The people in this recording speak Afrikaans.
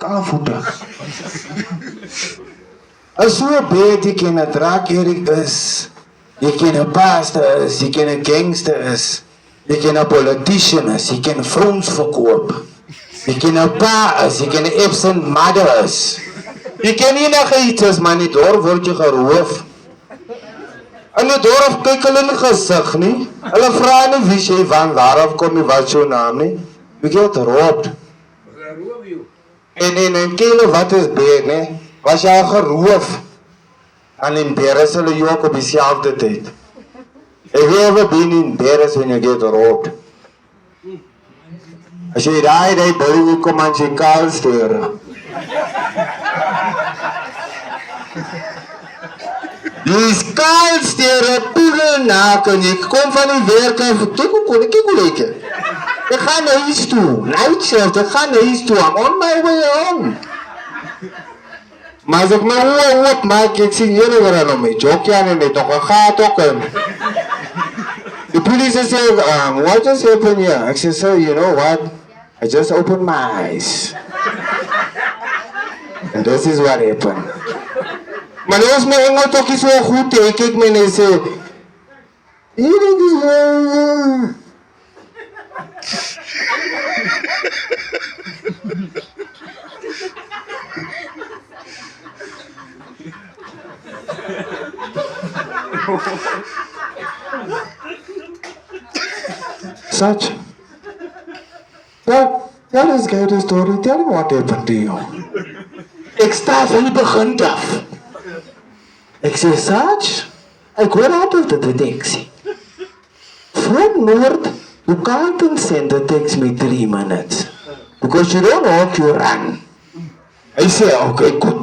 kaalvoete. As so 'n beet, jy ken 'n draak-Erik is, jy ken 'n pastor is, jy ken 'n gangster is, jy ken 'n politician is, jy ken vrouens verkoop, jy ken 'n pa is, jy ken 'n absent mother is. Jy ken enige iets is, maar in die dorp word jy geroof. In die dorp kyk hulle nie gesig nie. Hulle vra nie wie jy van, waaraf kom jy, wat jou naam nie. You get robbed. En kele wat is beer, nee? Was jy al geroof? En in Beres hulle jou ook op dieselfde tyd. Have you ever been in Beres when you get robbed? As jy die bury kom aan jy kaal steur. Die skaalstere poedel naken, jy kom van die werk en kyk hoe lyk jy. Ek gaan huis toe, night shift, ek gaan huis toe, I'm on my way home. Maar as ek my oor oop maak, ek sien jullie weer aan my, jokie aan en net nog, ek ga het ook in. The police say, what just happened here? Ek say, sir, you know what? I just opened my eyes. And this is what happened. Maar nou is my Engel tokkie so goed, ek kyk my en hy sê, hier is Such. Tell this guy the story. Tell him what happened to you. Ek sta van die begin af. Ek sê, Such, ek hoor altyd dat die taxi. From North, you can't send the text me 3 minutes. Because you don't know if you run. Hy sê, okay, goed.